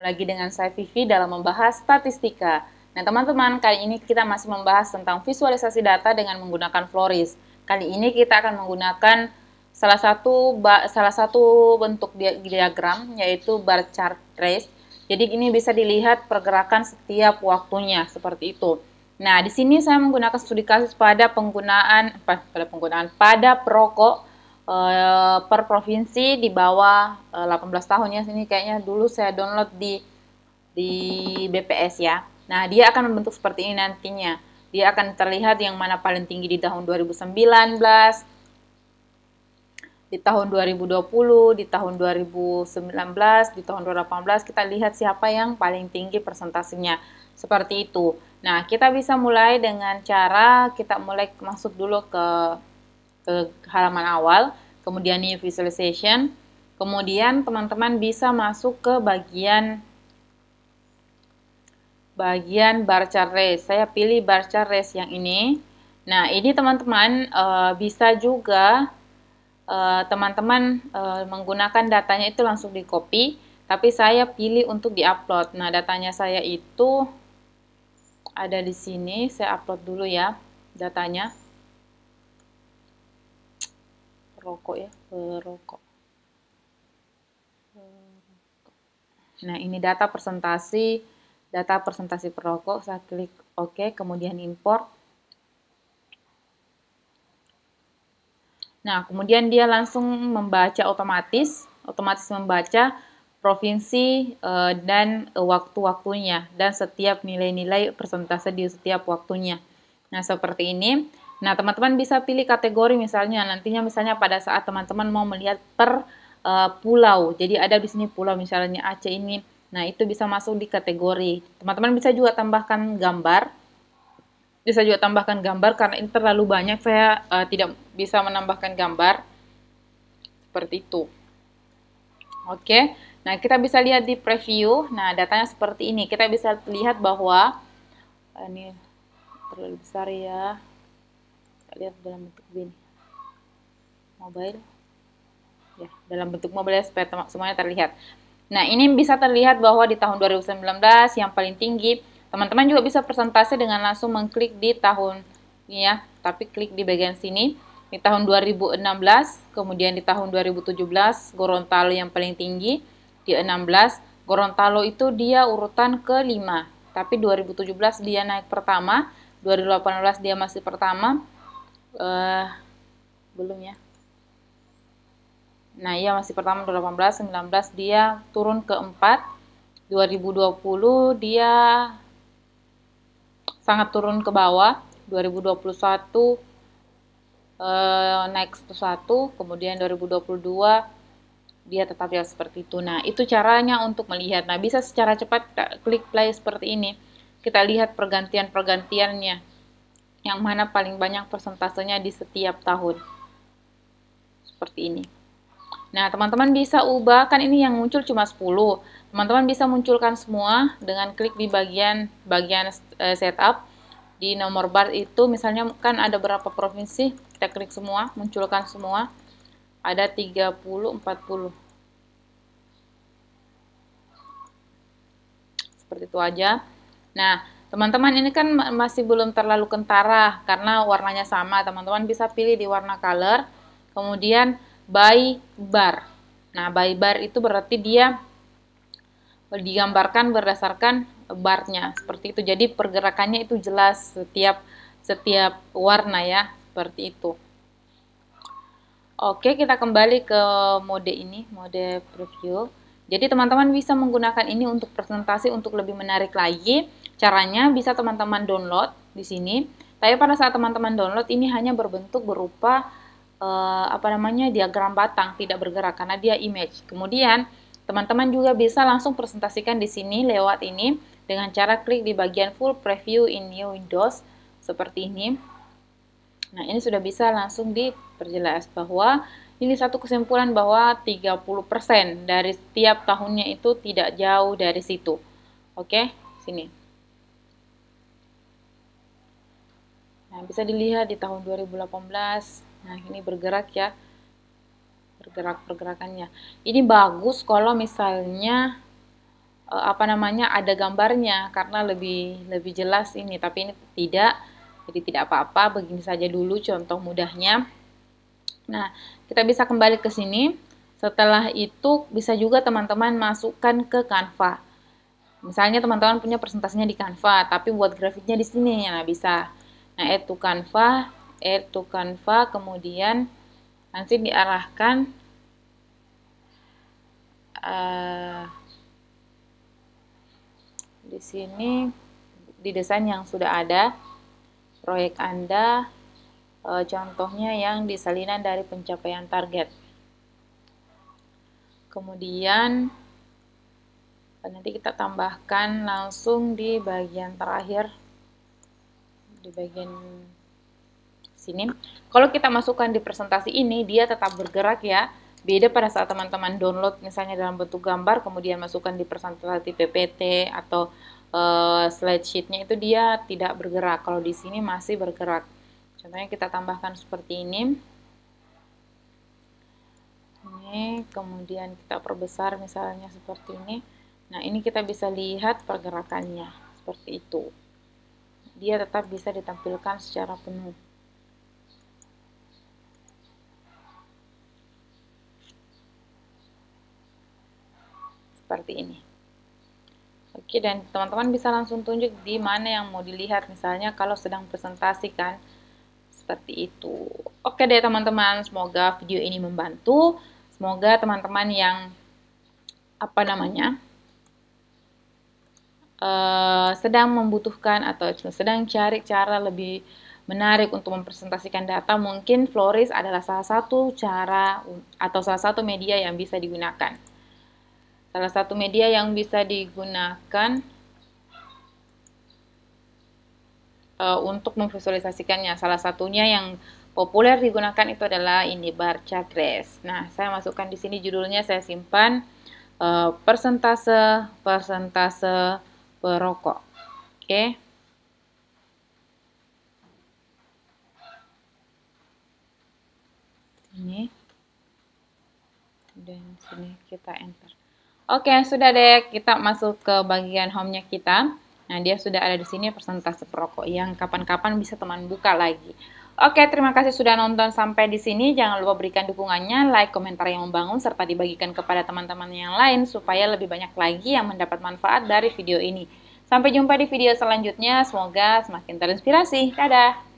Lagi dengan saya Vivi dalam membahas statistika. Nah, teman-teman, kali ini kita masih membahas tentang visualisasi data dengan menggunakan Floris. Kali ini kita akan menggunakan salah satu bentuk diagram, yaitu bar chart trace. Jadi ini bisa dilihat pergerakan setiap waktunya seperti itu. Nah, di sini saya menggunakan studi kasus pada perokok per provinsi di bawah 18 tahun ya. Sini kayaknya dulu saya download di BPS ya. Nah, dia akan membentuk seperti ini nantinya. Dia akan terlihat yang mana paling tinggi di tahun 2019, di tahun 2020, di tahun 2019, di tahun 2018. Kita lihat siapa yang paling tinggi persentasenya. Seperti itu. Nah, kita bisa mulai dengan cara kita mulai masuk dulu ke halaman awal, kemudian new visualization, kemudian teman-teman bisa masuk ke bagian bar chart race. Saya pilih bar chart race yang ini. Nah, ini teman-teman bisa juga teman-teman menggunakan datanya itu langsung di copy, tapi saya pilih untuk di-upload. Nah, datanya saya itu ada di sini, saya upload dulu ya datanya. Perokok ya, perokok. Nah, ini data presentasi perokok. Saya klik OK, kemudian import. Nah, kemudian dia langsung membaca otomatis membaca provinsi dan waktu-waktunya dan setiap nilai-nilai persentase di setiap waktunya. Nah, seperti ini. Nah, teman-teman bisa pilih kategori misalnya misalnya pada saat teman-teman mau melihat per pulau. Jadi ada di sini pulau misalnya Aceh ini. Nah, itu bisa masuk di kategori. Teman-teman bisa juga tambahkan gambar. Karena ini terlalu banyak, saya tidak bisa menambahkan gambar seperti itu. Oke, nah kita bisa lihat di preview. Nah, datanya seperti ini. Kita bisa lihat bahwa ini terlalu besar ya. Kita lihat dalam bentuk begini. Mobile. Ya, dalam bentuk mobile supaya semuanya terlihat. Nah, ini bisa terlihat bahwa di tahun 2019 yang paling tinggi. Teman-teman juga bisa presentasi dengan langsung mengklik di tahun ini ya, tapi klik di bagian sini. Di tahun 2016, kemudian di tahun 2017 Gorontalo yang paling tinggi di 16. Gorontalo itu dia urutan ke-5, tapi 2017 dia naik pertama, 2018 dia masih pertama. Belum ya. Nah, iya masih pertama 2018, 19 dia turun ke 4. 2020 dia sangat turun ke bawah. 2021 naik satu, kemudian 2022 dia tetap ya seperti itu. Nah, itu caranya untuk melihat. Nah, bisa secara cepat kita klik play seperti ini. Kita lihat pergantian-pergantiannya. Yang mana paling banyak persentasenya di setiap tahun. Seperti ini. Nah, teman-teman bisa ubah, kan ini yang muncul cuma 10. Teman-teman bisa munculkan semua dengan klik di bagian setup. Di nomor bar itu misalnya kan ada berapa provinsi, kita klik semua, munculkan semua. Ada 30, 40. Seperti itu aja. Nah, teman-teman ini kan masih belum terlalu kentara karena warnanya sama. Teman-teman bisa pilih di warna color, kemudian by bar. Nah, by bar itu berarti dia digambarkan berdasarkan barnya seperti itu. Jadi pergerakannya itu jelas setiap warna ya, seperti itu. Oke, kita kembali ke mode ini, mode preview. Jadi teman-teman bisa menggunakan ini untuk presentasi untuk lebih menarik lagi. Caranya bisa teman-teman download di sini. Tapi pada saat teman-teman download ini hanya berbentuk berupa diagram batang, tidak bergerak karena dia image. Kemudian teman-teman juga bisa langsung presentasikan di sini lewat ini dengan cara klik di bagian full preview in new Windows seperti ini. Nah, ini sudah bisa langsung diperjelas bahwa ini satu kesimpulan bahwa 30% dari setiap tahunnya itu tidak jauh dari situ. Oke, sini. Nah, bisa dilihat di tahun 2018. Nah, ini bergerak ya. Pergerakannya. Ini bagus kalau misalnya apa namanya, ada gambarnya karena lebih jelas ini, tapi ini tidak. Jadi tidak apa-apa, begini saja dulu contoh mudahnya. Nah, kita bisa kembali ke sini. Setelah itu bisa juga teman-teman masukkan ke Canva. Misalnya teman-teman punya presentasinya di Canva, tapi buat grafiknya di sini, nah bisa. Nah, add to Canva, kemudian nanti diarahkan di sini di desain yang sudah ada proyek Anda, contohnya yang di salinan dari pencapaian target. Kemudian nanti kita tambahkan langsung di bagian terakhir, di bagian sini. Kalau kita masukkan di presentasi ini, dia tetap bergerak ya. Beda pada saat teman-teman download misalnya dalam bentuk gambar, kemudian masukkan di presentasi PPT atau slide sheet-nya, itu dia tidak bergerak. Kalau di sini masih bergerak. Contohnya kita tambahkan seperti ini. Ini kemudian kita perbesar misalnya seperti ini. Nah, ini kita bisa lihat pergerakannya seperti itu. Dia tetap bisa ditampilkan secara penuh. Seperti ini. Oke, dan teman-teman bisa langsung tunjuk di mana yang mau dilihat, misalnya kalau sedang presentasikan seperti itu. Oke deh teman-teman, semoga video ini membantu. Semoga teman-teman yang sedang membutuhkan atau sedang cari cara lebih menarik untuk mempresentasikan data, mungkin Floris adalah salah satu cara atau salah satu media yang bisa digunakan. Salah satu media yang bisa digunakan untuk memvisualisasikannya. Salah satunya yang populer digunakan itu adalah ini, Barcagras. Nah, saya masukkan di sini judulnya, saya simpan persentase perokok. Oke. Ini. Dan sini kita enter. Oke, sudah deh, kita masuk ke bagian home-nya kita. Nah, dia sudah ada di sini persentase perokok yang kapan-kapan bisa teman buka lagi. Oke, terima kasih sudah nonton sampai di sini. Jangan lupa berikan dukungannya, like, komentar yang membangun, serta dibagikan kepada teman-teman yang lain supaya lebih banyak lagi yang mendapat manfaat dari video ini. Sampai jumpa di video selanjutnya. Semoga semakin terinspirasi. Dadah!